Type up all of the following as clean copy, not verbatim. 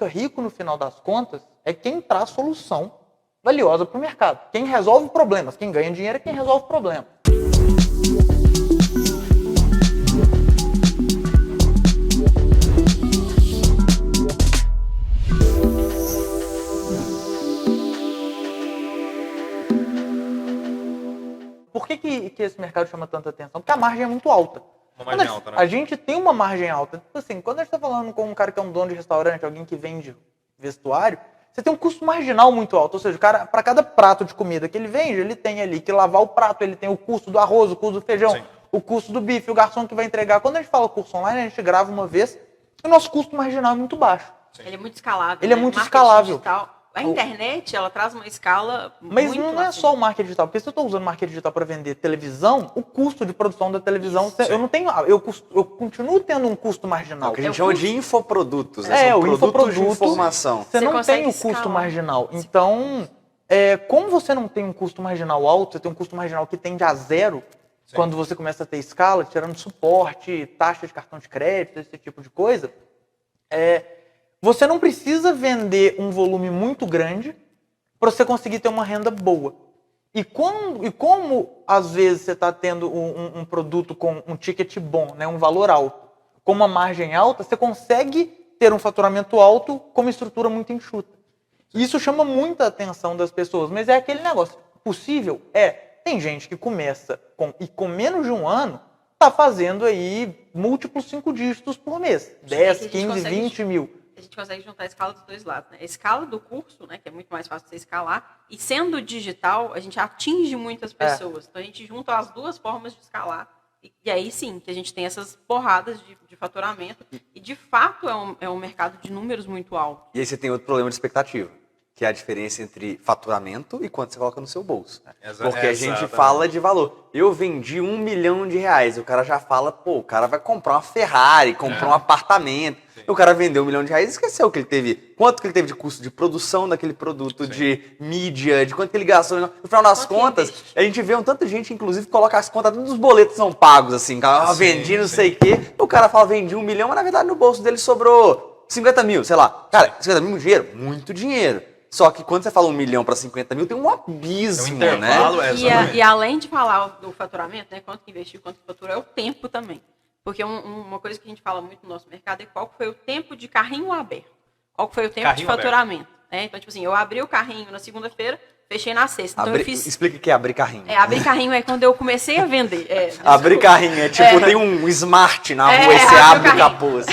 fica rico no final das contas é quem traz solução valiosa para o mercado. Quem resolve problemas. Quem ganha dinheiro é quem resolve problemas. Por que esse mercado chama tanta atenção? Porque a margem é muito alta. Uma margem alta, né? A gente tem uma margem alta. Tipo assim, quando a gente está falando com um cara que é um dono de restaurante, alguém que vende vestuário, você tem um custo marginal muito alto. Ou seja, o cara, para cada prato de comida que ele vende, ele tem ali que lavar o prato, ele tem o custo do arroz, o custo do feijão, sim, o custo do bife, o garçom que vai entregar. Quando a gente fala curso online, a gente grava uma vez e o nosso custo marginal é muito baixo. Sim. Ele é muito escalável. Ele é muito escalável. Digital. A internet, ela traz uma escala Mas muito não é só o marketing digital, porque se eu estou usando marketing digital para vender televisão, o custo de produção da televisão, eu não tenho, eu continuo tendo um custo marginal. É o que a gente chama de infoprodutos, né? São o produtos de informação. Você não tem o custo marginal. Então, como você não tem um custo marginal alto, você tem um custo marginal que tende a zero, sim, quando você começa a ter escala, tirando suporte, taxa de cartão de crédito, esse tipo de coisa, você não precisa vender um volume muito grande para você conseguir ter uma renda boa. E como às vezes você está tendo um produto com um ticket bom, né, um valor alto, com uma margem alta, você consegue ter um faturamento alto com uma estrutura muito enxuta. Isso chama muita atenção das pessoas, mas é aquele negócio. Possível? Tem gente que começa com menos de um ano, está fazendo aí múltiplos 5 dígitos por mês. 10, 15, 20 mil. A gente consegue juntar a escala dos dois lados, né? A escala do curso, né, que é muito mais fácil de você escalar, e sendo digital, a gente atinge muitas pessoas. Então, a gente junta as duas formas de escalar, e aí sim, que a gente tem essas porradas de faturamento, e de fato é um mercado de números muito alto. E aí você tem outro problema de expectativa, que é a diferença entre faturamento e quanto você coloca no seu bolso. Porque a gente fala de valor. Eu vendi R$1 milhão, o cara já fala, pô, o cara vai comprar uma Ferrari, comprar um apartamento. Sim. O cara vendeu R$1 milhão e esqueceu que ele teve, quanto que ele teve de custo de produção daquele produto, sim, de mídia, de quanto que ele gastou. No final das contas, a gente vê um tanto de gente, inclusive, colocar as contas, todos os boletos são pagos, assim, vendi não sei o quê. O cara fala, vendi R$1 milhão, mas na verdade no bolso dele sobrou 50 mil, sei lá. Cara, 50 mil é dinheiro? Muito dinheiro. Só que quando você fala 1 milhão para 50 mil, tem um abismo, né? E além de falar do faturamento, né, quanto que investiu, quanto que faturou, é o tempo também. Porque uma coisa que a gente fala muito no nosso mercado é qual foi o tempo de carrinho aberto. Qual foi o tempo carrinho de faturamento. Né? Então, tipo assim, eu abri o carrinho na segunda-feira, fechei na sexta. Então, Explica o que é abrir carrinho. Abrir carrinho é quando eu comecei a vender. Abrir carrinho é tipo, tem um Smart na rua e você abre o capô. Assim.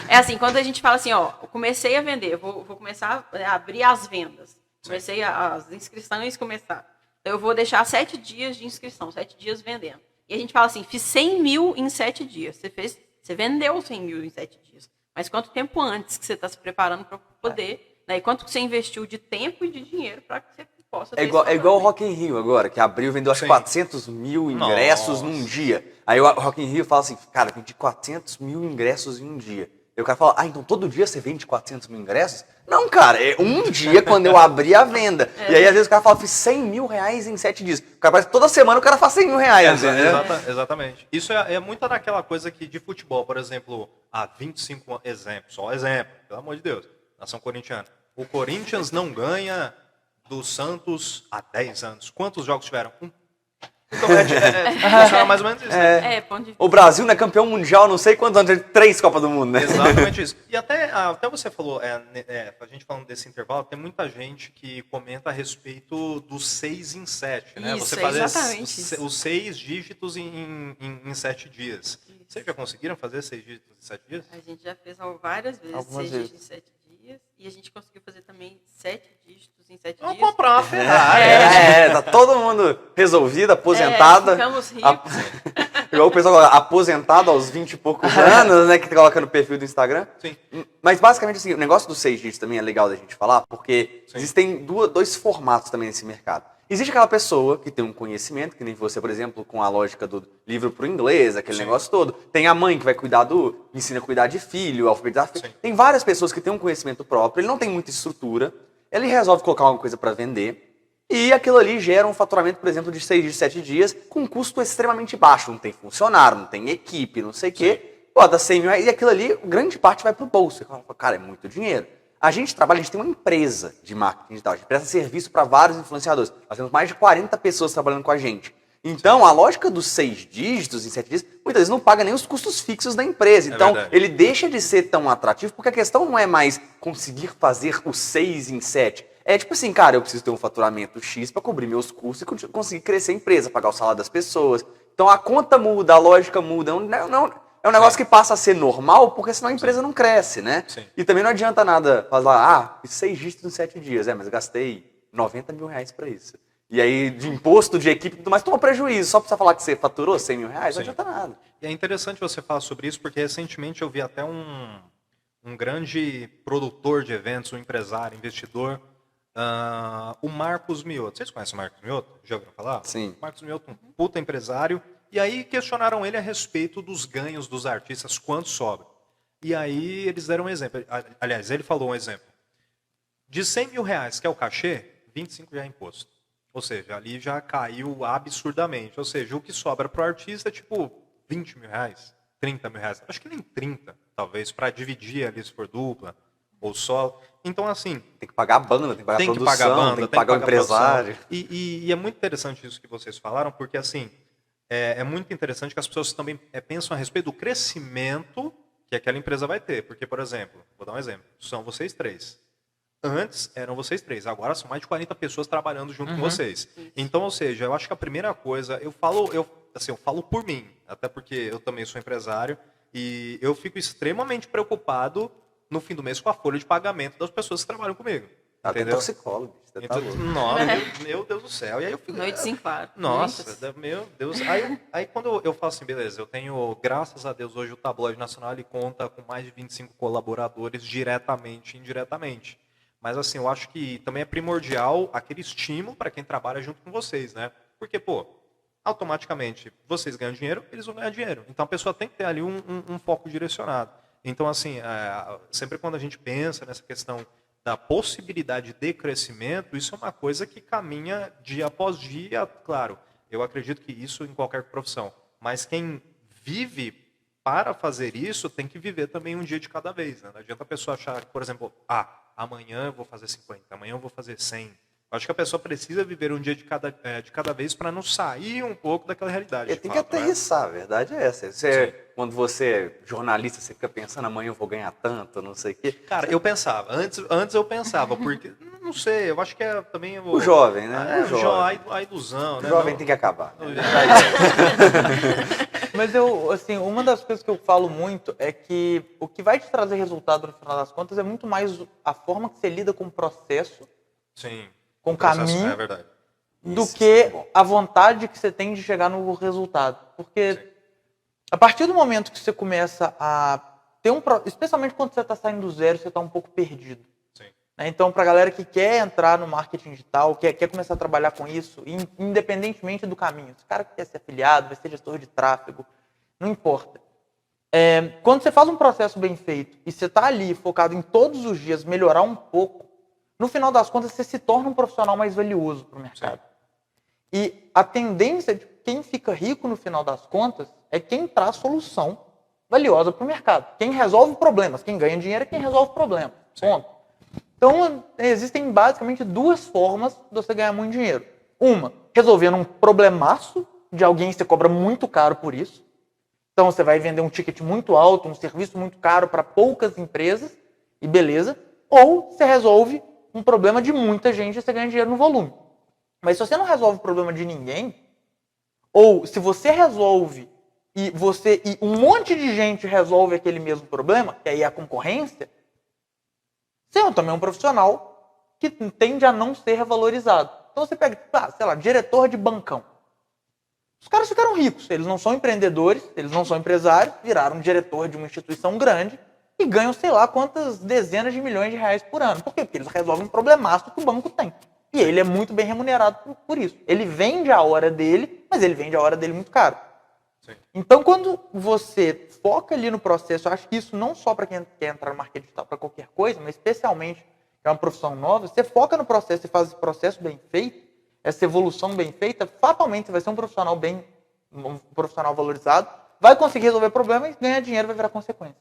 É assim, quando a gente fala assim, ó, eu comecei a vender, vou começar a abrir as vendas. Comecei as inscrições começar. Então, eu vou deixar 7 dias de inscrição, 7 dias vendendo. E a gente fala assim, fiz 100 mil em 7 dias. Você vendeu 100 mil em 7 dias. Mas quanto tempo antes que você está se preparando para poder... Né, e quanto que você investiu de tempo e de dinheiro para que você possa ter É igual o Rock in Rio agora, que abriu, vendeu acho 400 mil ingressos num dia. Aí o Rock in Rio fala assim, cara, vendi 400 mil ingressos em um dia. E o cara fala, então todo dia você vende 400 mil ingressos? Não, cara, é um dia quando eu abri a venda. E aí às vezes o cara fala, fiz 100 mil reais em 7 dias. O cara parece que toda semana o cara faz 100 mil reais. Exatamente. Isso é muito daquela coisa que de futebol, por exemplo, 25 exemplos, só exemplo, pelo amor de Deus, nação corintiana. O Corinthians não ganha do Santos há 10 anos. Quantos jogos tiveram? Então, funciona mais ou menos isso, né? O Brasil não é campeão mundial, não sei quantos anos, 3 Copas do Mundo, né? Exatamente isso. E até você falou, a gente falando desse intervalo, tem muita gente que comenta a respeito dos 6 em 7, né? Isso, você fazer exatamente os 6 dígitos em 7 dias. Isso. Vocês já conseguiram fazer 6 dígitos em 7 dias? A gente já fez várias vezes Algumas 6 vezes. dígitos em 7 dias. E a gente conseguiu fazer também 7 dígitos em 7 Vamos dias. comprar uma Ferrari. Tá todo mundo resolvido, aposentada. Ficamos ricos. Igual o pessoal fala, aposentado aos 20 e poucos anos, né? Que coloca no perfil do Instagram. Sim. Mas basicamente assim, o negócio dos 6 dígitos também é legal da gente falar, porque existem dois formatos também nesse mercado. Existe aquela pessoa que tem um conhecimento, que nem você, por exemplo, com a lógica do livro para o inglês, aquele negócio todo. Tem a mãe que vai cuidar ensina a cuidar de filho, alfabetizar filho. Tem várias pessoas que têm um conhecimento próprio, ele não tem muita estrutura, ele resolve colocar alguma coisa para vender, e aquilo ali gera um faturamento, por exemplo, de 6 dias, 7 dias, com um custo extremamente baixo. Não tem funcionário, não tem equipe, não sei o quê. Bota 100 mil reais, e aquilo ali, grande parte vai para o bolso. Você fala, cara, é muito dinheiro. A gente tem uma empresa de marketing digital, a gente presta serviço para vários influenciadores. Nós temos mais de 40 pessoas trabalhando com a gente. Então, a lógica dos 6 dígitos em 7 dígitos, muitas vezes não paga nem os custos fixos da empresa. Então, ele deixa de ser tão atrativo, porque a questão não é mais conseguir fazer o 6 em 7. É tipo assim, cara, eu preciso ter um faturamento X para cobrir meus custos e conseguir crescer a empresa, pagar o salário das pessoas. Então, a conta muda, a lógica muda. É um negócio que passa a ser normal, porque senão a empresa não cresce, né? Sim. E também não adianta nada falar, 6 dígitos em 7 dias. Mas eu gastei 90 mil reais para isso. E aí, de imposto, de equipe, mas toma prejuízo. Só pra você falar que você faturou 100 mil reais, não adianta nada. E é interessante você falar sobre isso, porque recentemente eu vi até um grande produtor de eventos, um empresário, investidor, o Marcos Mioto. Vocês conhecem o Marcos Mioto? Já ouviram falar? Sim. Marcos Mioto, um puta empresário. E aí questionaram ele a respeito dos ganhos dos artistas, quanto sobra. E aí eles deram um exemplo. Aliás, ele falou um exemplo. De 100 mil reais, que é o cachê, 25 já é imposto. Ou seja, ali já caiu absurdamente. Ou seja, o que sobra para o artista é tipo 20 mil reais, 30 mil reais. Acho que nem 30, talvez, para dividir ali se for dupla ou só. Então, assim... Tem que pagar a banda, tem que pagar a produção, tem que pagar o empresário. E é muito interessante isso que vocês falaram, porque, assim, é muito interessante que as pessoas também pensam a respeito do crescimento que aquela empresa vai ter. Porque, por exemplo, vou dar um exemplo. São vocês 3. Antes eram vocês 3, agora são mais de 40 pessoas trabalhando junto com vocês. Então, ou seja, eu acho que a primeira coisa, eu falo por mim, até porque eu também sou empresário, e eu fico extremamente preocupado no fim do mês com a folha de pagamento das pessoas que trabalham comigo. Até toxicólogo, você tá louco. Nossa, meu Deus do céu. E aí eu fico, Noites em claro. nossa, meu Deus. Aí quando eu falo assim, beleza, eu tenho, graças a Deus, hoje o Tabloide Nacional ele conta com mais de 25 colaboradores diretamente e indiretamente. Mas assim, eu acho que também é primordial aquele estímulo para quem trabalha junto com vocês, né? Porque, pô, automaticamente vocês ganham dinheiro, eles vão ganhar dinheiro. Então a pessoa tem que ter ali um foco direcionado. Então, assim, sempre quando a gente pensa nessa questão da possibilidade de crescimento, isso é uma coisa que caminha dia após dia, claro. Eu acredito que isso em qualquer profissão. Mas quem vive para fazer isso tem que viver também um dia de cada vez, né? Não adianta a pessoa achar, por exemplo, amanhã eu vou fazer 50, amanhã eu vou fazer 100. Eu acho que a pessoa precisa viver um dia de cada vez para não sair um pouco daquela realidade. Tem que aterrissar, a verdade é essa. Quando você é jornalista, você fica pensando, amanhã eu vou ganhar tanto, não sei o quê. Cara, eu pensava, antes eu pensava, porque, não sei, eu acho que é também... O jovem, né? A ilusão, né? O jovem tem que acabar. Mas assim, uma das coisas que eu falo muito é que o que vai te trazer resultado no final das contas é muito mais a forma que você lida com o processo, sim, com o caminho, é verdade. do que a vontade que você tem de chegar no resultado. Porque a partir do momento que você começa a ter especialmente quando você está saindo do zero, você está um pouco perdido. Sim. Então, para a galera que quer entrar no marketing digital, quer começar a trabalhar com isso, independentemente do caminho, se o cara quer ser afiliado, vai ser gestor de tráfego, não importa. Quando você faz um processo bem feito e você está ali focado em todos os dias melhorar um pouco, no final das contas você se torna um profissional mais valioso para o mercado. Sim. E a tendência de quem fica rico no final das contas é quem traz solução valiosa para o mercado. Quem resolve problemas. Quem ganha dinheiro é quem resolve problemas. Ponto. Então, existem basicamente 2 formas de você ganhar muito dinheiro. Uma, resolvendo um problemaço de alguém que você cobra muito caro por isso. Então, você vai vender um ticket muito alto, um serviço muito caro para poucas empresas, e beleza. Ou você resolve um problema de muita gente e você ganha dinheiro no volume. Mas se você não resolve o problema de ninguém, ou se você resolve e um monte de gente resolve aquele mesmo problema, que aí é a concorrência, você também é um profissional que tende a não ser valorizado. Então você pega, sei lá, diretor de bancão. Os caras ficaram ricos, eles não são empreendedores, eles não são empresários, viraram diretor de uma instituição grande e ganham sei lá quantas dezenas de milhões de reais por ano. Por quê? Porque eles resolvem um problemaço que o banco tem. E ele é muito bem remunerado por isso. Ele vende a hora dele, mas ele vende a hora dele muito caro. Sim. Então, quando você foca ali no processo, eu acho que isso não só para quem quer entrar no marketing digital, para qualquer coisa, mas especialmente que é uma profissão nova, você foca no processo e faz esse processo bem feito, essa evolução bem feita, fatalmente você vai ser um profissional valorizado, vai conseguir resolver problemas e ganhar dinheiro vai virar consequência.